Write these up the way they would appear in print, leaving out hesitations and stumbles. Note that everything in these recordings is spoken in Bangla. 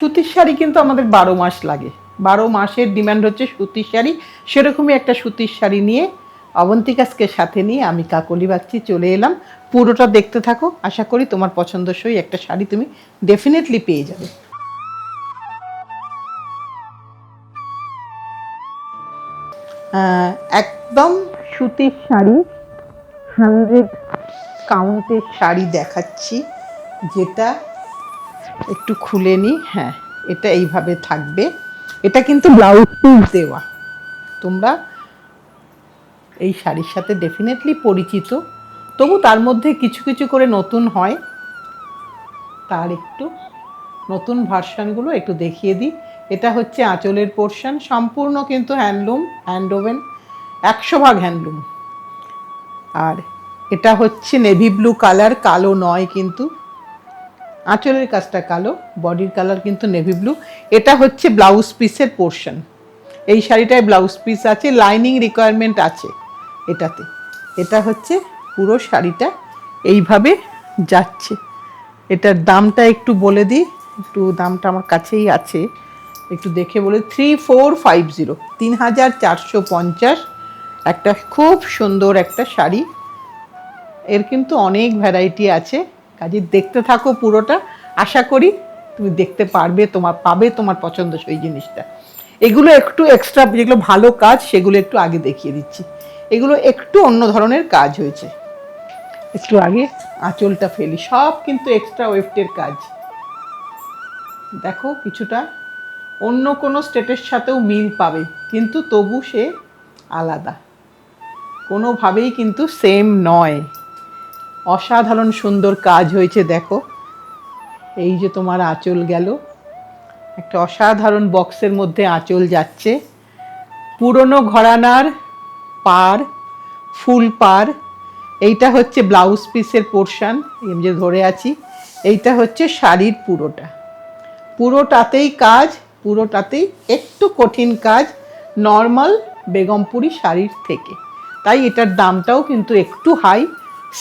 সুতির শাড়ি কিন্তু আমাদের 12 মাস লাগে, 12 মাসের ডিমান্ড হচ্ছে সুতির শাড়ি। সেরকমই একটা সুতির শাড়ি নিয়ে অবন্তিকাকে সাথে নিয়ে আমি কাকলি বাগচি চলে এলাম। পুরোটা দেখতে থাকো, আশা করি তোমার পছন্দসই একটা শাড়ি তুমি ডেফিনেটলি পেয়ে যাবে। একদম সুতির শাড়ি, 100 কাউন্টের শাড়ি দেখাচ্ছি, যেটা একটু খুলে নিই। হ্যাঁ, এটা এইভাবে থাকবে। এটা কিন্তু ব্লাউজ পিস দেওয়া। তোমরা এই শাড়ির সাথে ডেফিনেটলি পরিচিত, তবু তার মধ্যে কিছু কিছু করে নতুন হয়। তার একটু নতুন ভার্সানগুলো একটু দেখিয়ে দিই। এটা হচ্ছে আঁচলের পোর্শন, সম্পূর্ণ কিন্তু হ্যান্ডলুম, হ্যান্ডওভেন, 100% হ্যান্ডলুম। আর এটা হচ্ছে নেভি ব্লু কালার, কালো নয় কিন্তু, আঁচলের কাজটা কালো, বডির কালার কিন্তু নেভি ব্লু। এটা হচ্ছে ব্লাউজ পিসের পোর্শন। এই শাড়িটায় ব্লাউজ পিস আছে, লাইনিং রিকোয়ারমেন্ট আছে এটাতে। এটা হচ্ছে পুরো শাড়িটা এইভাবে যাচ্ছে। এটার দামটা একটু বলে দিই, একটু দামটা আমার কাছেই আছে, একটু দেখে বলে। 3450, 3450, একটা খুব সুন্দর একটা শাড়ি। এর কিন্তু অনেক ভ্যারাইটি আছে, কাজে দেখতে থাকো পুরোটা, আশা করি তুমি দেখতে পারবে, পাবে তোমার পছন্দসই জিনিসটা। এগুলো একটু এক্সট্রা, যেগুলো ভালো কাজ সেগুলো একটু আগে দেখিয়ে দিচ্ছি। এগুলো একটু অন্য ধরনের কাজ হয়েছে। একটু আগে আঁচলটা ফেলি, সব কিন্তু এক্সট্রা ওয়েফটের কাজ। দেখো কিছুটা অন্য কোনো স্টেটের সাথেও মিল পাবে, কিন্তু তবু সে আলাদা, কোনোভাবেই কিন্তু সেম নয়। অসাধারণ সুন্দর কাজ হয়েছে দেখো। এই যে তোমার আঁচল গেল, একটা অসাধারণ বক্সের মধ্যে আঁচল যাচ্ছে, পুরনো ঘরানার পার, ফুল পার। এইটা হচ্ছে ব্লাউজ পিসের পোর্শন, আমি যে ধরে আছি। এইটা হচ্ছে শাড়ির পুরোটা, পুরোটাতেই কাজ, পুরোটাতেই একটু কঠিন কাজ নর্মাল বেগমপুরি শাড়ির থেকে, তাই এটার দামটাও কিন্তু একটু হাই।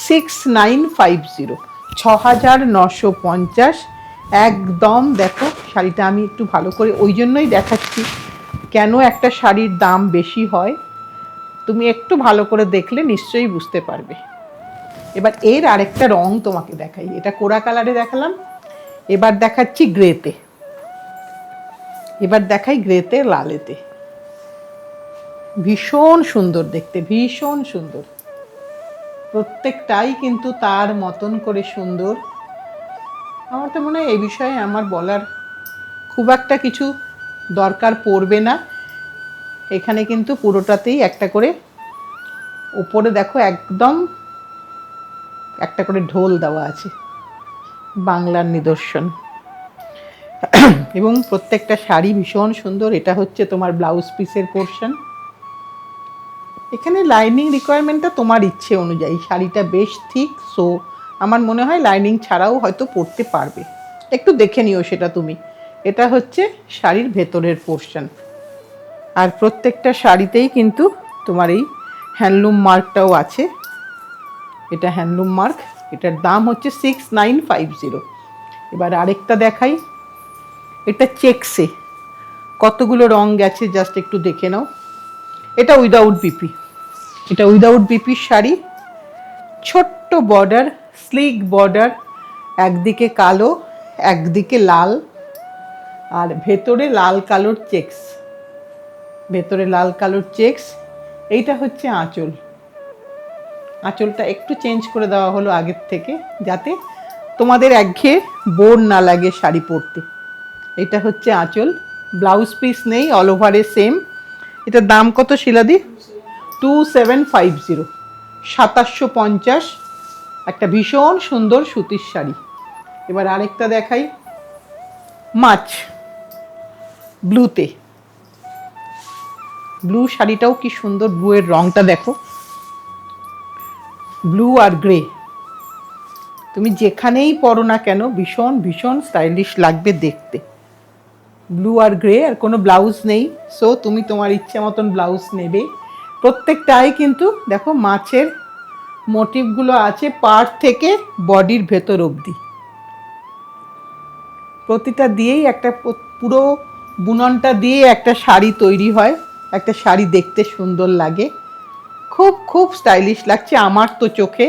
6950, 6950 একদম। দেখো শাড়িটা আমি একটু ভালো করে ওই জন্যই দেখাচ্ছি, কেন একটা শাড়ির দাম বেশি হয় তুমি একটু ভালো করে দেখলে নিশ্চয়ই বুঝতে পারবে। এবার এর আরেকটা রং তোমাকে দেখাই, এটা কোরা কালারে দেখালাম, এবার দেখাচ্ছি গ্রেতে, এবার দেখাই গ্রেতে লালেতে। ভীষণ সুন্দর দেখতে, ভীষণ সুন্দর, প্রত্যেকটাই কিন্তু তার মতন করে সুন্দর। আমার তো মনে হয় এই বিষয়ে আমার বলার খুব একটা কিছু দরকার পড়বে না। এখানে কিন্তু পুরোটাতেই একটা করে, উপরে দেখো একদম একটা করে ঢোল দেওয়া আছে, বাংলার নিদর্শন। এবং প্রত্যেকটা শাড়ি ভীষণ সুন্দর। এটা হচ্ছে তোমার ব্লাউজ পিসের পোর্শন। এখানে লাইনিং রিকোয়ারমেন্টটা তোমার ইচ্ছে অনুযায়ী, শাড়িটা বেশ থিক, সো আমার মনে হয় লাইনিং ছাড়াও হয়তো পরতে পারবে, একটু দেখে নিও সেটা তুমি। এটা হচ্ছে শাড়ির ভেতরের পোর্শন। আর প্রত্যেকটা শাড়িতেই কিন্তু তোমার এই হ্যান্ডলুম মার্কটাও আছে, এটা হ্যান্ডলুম মার্ক। এটার দাম হচ্ছে 6950। এবার আরেকটা দেখাই, এটা চেকসে কতগুলো রং গেছে জাস্ট একটু দেখে নাও। এটা উইদাউট বিপি, এটা উইদাউট বিপির শাড়ি, ছোট্ট বর্ডার, স্লিক বর্ডার, একদিকে কালো একদিকে লাল, আর ভেতরে লাল কালোর চেকস, ভেতরে লাল কালোর চেকস। এইটা হচ্ছে আঁচল, আঁচলটা একটু চেঞ্জ করে দেওয়া হলো আগের থেকে, যাতে তোমাদের একঘেয়ে বোর না লাগে শাড়ি পরতে। এটা হচ্ছে আঁচল, ব্লাউজ পিস নেই, অল ওভারে সেম। এটার দাম কত শিলাদি? 2750, 2750, একটা ভীষণ সুন্দর সুতির শাড়ি। এবার আরেকটা দেখাই, মাছ ব্লুতে, ব্লু শাড়িটাও কি সুন্দর, ব্লু এর রংটা দেখো, ব্লু আর গ্রে, তুমি যেখানেই পরো না কেন ভীষণ ভীষণ স্টাইলিশ লাগবে দেখতে। ব্লু আর গ্রে, আর কোনো ব্লাউজ নেই, সো তুমি তোমার ইচ্ছে মতন ব্লাউজ নেবে। প্রত্যেকটাই কিন্তু দেখো মাছের মোটিভগুলো আছে পাড় থেকে বডির ভেতর অবধি, প্রতিটা দিয়েই একটা পুরো বুননটা দিয়ে একটা শাড়ি তৈরি হয়, একটা শাড়ি দেখতে সুন্দর লাগে, খুব খুব স্টাইলিশ লাগছে আমার তো চোখে।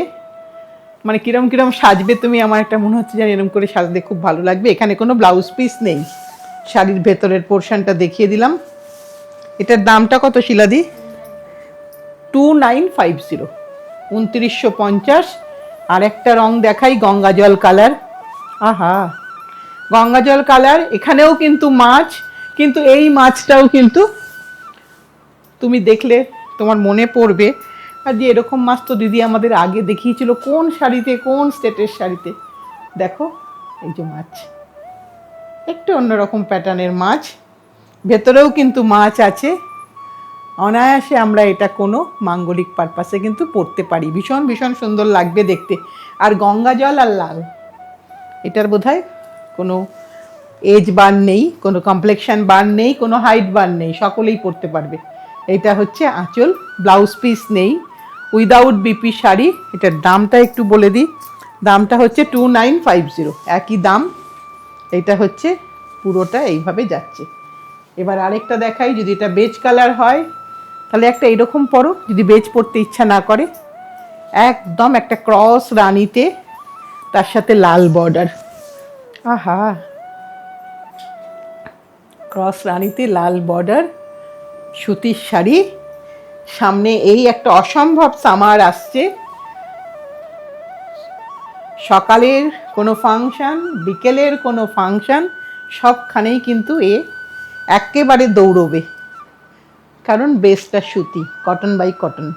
মানে কিরম কিরম সাজবে তুমি, আমার একটা মনে হচ্ছে যেন এরকম করে সাজলে খুব ভালো লাগবে। এখানে কোনো ব্লাউজ পিস নেই, শাড়ির ভেতরের পোর্শনটা দেখিয়ে দিলাম। এটার দামটা কত শিলাদি? 2950, 2950। আর একটা রং দেখাই, গঙ্গা জল কালার। আহা, গঙ্গা জল কালার। এখানেও কিন্তু মাছ, কিন্তু এই মাছটাও কিন্তু তুমি দেখলে তোমার মনে পড়বে আর যে এরকম মাছ তো দিদি আমাদের আগে দেখিয়েছিল, কোন শাড়িতে, কোন স্টেটের শাড়িতে। দেখো এই যে মাছ, একটু অন্যরকম প্যাটার্নের মাছ, ভেতরেও কিন্তু মাছ আছে। অনায়াসে আমরা এটা কোনো মাঙ্গলিক পারপাসে কিন্তু পরতে পারি, ভীষণ ভীষণ সুন্দর লাগবে দেখতে। আর গঙ্গা জল আর লাল, এটার বোধহয় কোনো এজ বার নেই, কোনো কমপ্লেকশন বার নেই, কোনো হাইট বার নেই, সকলেই পরতে পারবে। এটা হচ্ছে আঁচল, ব্লাউজ পিস নেই, উইদাউট বিপি শাড়ি। এটার দামটা একটু বলে দিই, দামটা হচ্ছে 2950, একই দাম। এটা হচ্ছে পুরোটা এইভাবে যাচ্ছে। এবার আরেকটা দেখাই, যদি এটা বেজ কালার হয় তাহলে একটা এরকম পরো, যদি বেজ পরতে ইচ্ছা না করে। একদম একটা ক্রস রানীতে, তার সাথে লাল বর্ডার। আহা, ক্রস রানীতে লাল বর্ডার, সুতির শাড়ি। সামনে এই একটা অসম্ভব সামার আসছে, সকালের কোনো ফাংশন, বিকেলের কোনো ফাংশন, সবখানেই কিন্তু এ একেবারে দৌড়বে, কারণ বেসটা সুতি, কটন বাই কটন।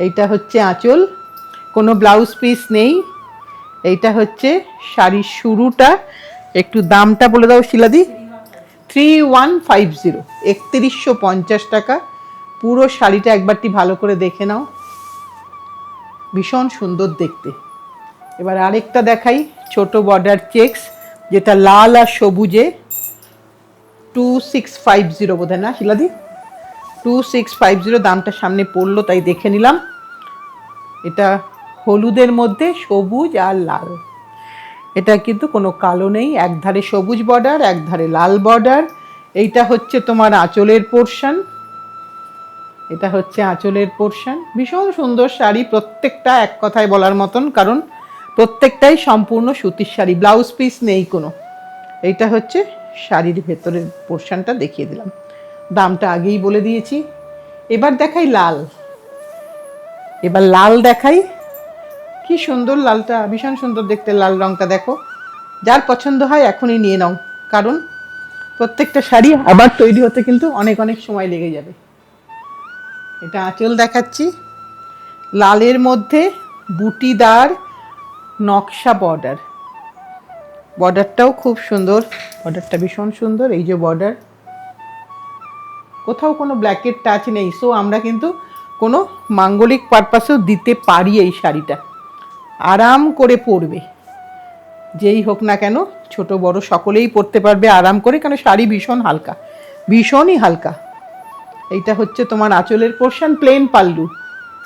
এইটা হচ্ছে আঁচল, কোনো ব্লাউজ পিস নেই। এইটা হচ্ছে শাড়ির শুরুটা। একটু দামটা বলে দাও শিলাদি। 3150, 3150 টাকা। পুরো শাড়িটা একবারটি ভালো করে দেখে নাও, ভীষণ সুন্দর দেখতে। এবার আরেকটা দেখাই, ছোট বর্ডার চেক্স, যেটা লাল আর সবুজে। 2650 বোধহয়, না শিলাদি? 2650, দামটা সামনে পড়লো তাই দেখে নিলাম। এটা হলুদের মধ্যে সবুজ আর লাল, এটা কিন্তু কোনো কালো নেই, একধারে সবুজ বর্ডার, একধারে লাল বর্ডার। এইটা হচ্ছে তোমার আঁচলের পোর্শন, এটা হচ্ছে আঁচলের পোর্শন। ভীষণ সুন্দর শাড়ি, প্রত্যেকটা এক কথায় বলার মতন, কারণ প্রত্যেকটাই সম্পূর্ণ সুতির শাড়ি, ব্লাউজ পিস নেই কোনো। এইটা হচ্ছে শাড়ির ভেতরের পোর্শনটা দেখিয়ে দিলাম, দামটা আগেই বলে দিয়েছি। এবার দেখাই লাল, এবার লাল দেখাই। কি সুন্দর লালটা, ভীষণ সুন্দর দেখতে লাল রঙটা। দেখো, যার পছন্দ হয় এখনই নিয়ে নাও, কারণ প্রত্যেকটা শাড়ি আবার তৈরি হতে কিন্তু অনেক অনেক সময় লেগে যাবে। এটা আঁচল দেখাচ্ছি, লালের মধ্যে বুটিদার নকশা বর্ডার, বর্ডারটাও খুব সুন্দর, বর্ডারটা ভীষণ সুন্দর। এই যে বর্ডার, কোথাও কোনো ব্ল্যাকের টাচ নেই। সো আমরা কিন্তু কোনো মাঙ্গলিক পারপাসেও দিতে পারি এই শাড়িটা, আরাম করে পরবে, যেই হোক না কেন, ছোট বড় সকলেই পরতে পারবে আরাম করে, কারণ শাড়ি ভীষণ হালকা, ভীষণই হালকা। এইটা হচ্ছে তোমার আঁচলের পোর্শন, প্লেন পাল্লু,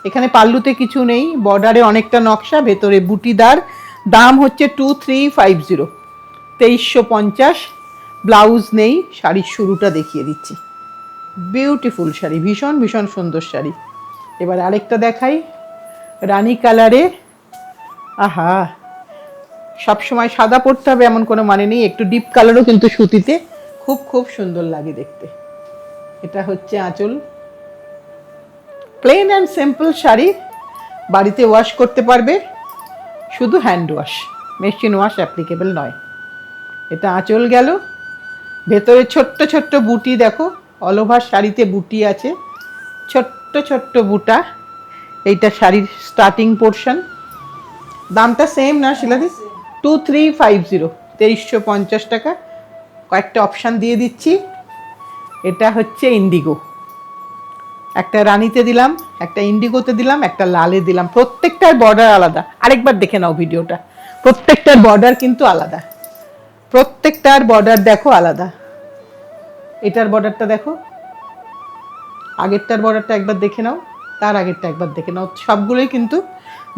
এখানে পাল্লুতে কিছু নেই, বর্ডারে অনেকটা নকশা, ভেতরে বুটিদার। দাম হচ্ছে 2350, 2350। ব্লাউজ নেই, শাড়ির শুরুটা দেখিয়ে দিচ্ছি। বিউটিফুল শাড়ি, ভীষণ ভীষণ সুন্দর শাড়ি। এবার আরেকটা দেখাই, রানী কালারে। আহা, সবসময় সাদা পরতে হবে এমন কোনো মানে নেই, একটু ডিপ কালারও কিন্তু সুতিতে খুব খুব সুন্দর লাগে দেখতে। এটা হচ্ছে আঁচল, প্লেন অ্যান্ড সিম্পল শাড়ি, বাড়িতে ওয়াশ করতে পারবে, শুধু hand wash, machine wash applicable নয়। এটা আঁচল গেল, ভেতরে ছোট্ট ছোট্ট বুটি, দেখো অল ওভার শাড়িতে বুটি আছে, ছোট্ট ছোট্ট বুটা। এইটা শাড়ির স্টার্টিং পোর্শন। দামটা সেম না শিলাদি? 2350, 2350 টাকা। কয়েকটা অপশান দিয়ে দিচ্ছি। এটা হচ্ছে ইন্ডিগো, একটা রানীতে দিলাম, একটা ইন্ডিগোতে দিলাম, একটা লালে দিলাম, প্রত্যেকটার বর্ডার আলাদা। আরেকবার দেখে নাও ভিডিওটা, প্রত্যেকটার বর্ডার কিন্তু আলাদা, প্রত্যেকটার বর্ডার দেখো আলাদা। এটার বর্ডারটা দেখো, আগেরটার বর্ডারটা একবার দেখে নাও, তার আগেরটা একবার দেখে নাও, সবগুলোই কিন্তু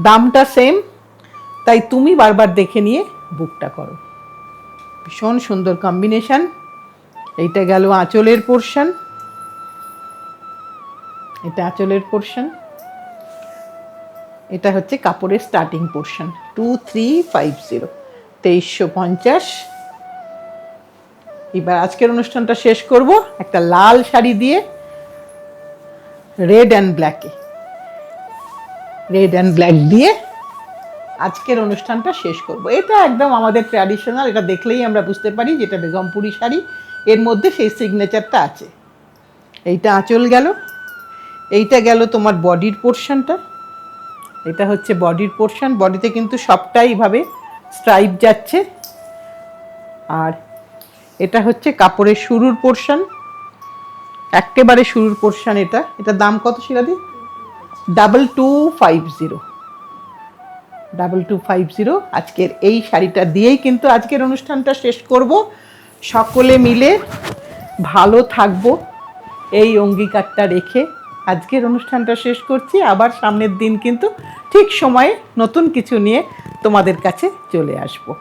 দামটা সেম, তাই তুমি বারবার দেখে নিয়ে বুকটা করো। ভীষণ সুন্দর কম্বিনেশন। এইটা গেল আঁচলের পোর্শন, এটা আঁচলের পোর্শন, এটা হচ্ছে কাপড়ের স্টার্টিং পোর্শন। 2350, 2350। এবার আজকের অনুষ্ঠানটা শেষ করব একটা লাল শাড়ি দিয়ে, রেড অ্যান্ড ব্ল্যাকে, রেড অ্যান্ড ব্ল্যাক দিয়ে আজকের অনুষ্ঠানটা শেষ করব। এটা একদম আমাদের ট্র্যাডিশনাল, এটা দেখলেই আমরা বুঝতে পারি যেটা বেগমপুরি শাড়ি, এর মধ্যে সেই সিগনেচারটা আছে। এইটা আঁচল গেল, এইটা গেল তোমার বডির পোর্শনটা, এটা হচ্ছে বডির পোর্শন। বডিতে কিন্তু সবটাই এইভাবে স্ট্রাইপ যাচ্ছে। আর এটা হচ্ছে কাপড়ের শুরুর পোর্শন, একেবারে শুরুর পোর্শন। এটা এটা দাম কত শিলাদি? 2250, 2250। আজকের এই শাড়িটা দিয়েই কিন্তু আজকের অনুষ্ঠানটা শেষ করব। সকলে মিলে ভালো থাকবো এই অঙ্গীকারটা রেখে আজকের অনুষ্ঠানটা শেষ করছি। আবার সামনের দিন কিন্তু ঠিক সময়ে নতুন কিছু নিয়ে তোমাদের কাছে চলে আসবো।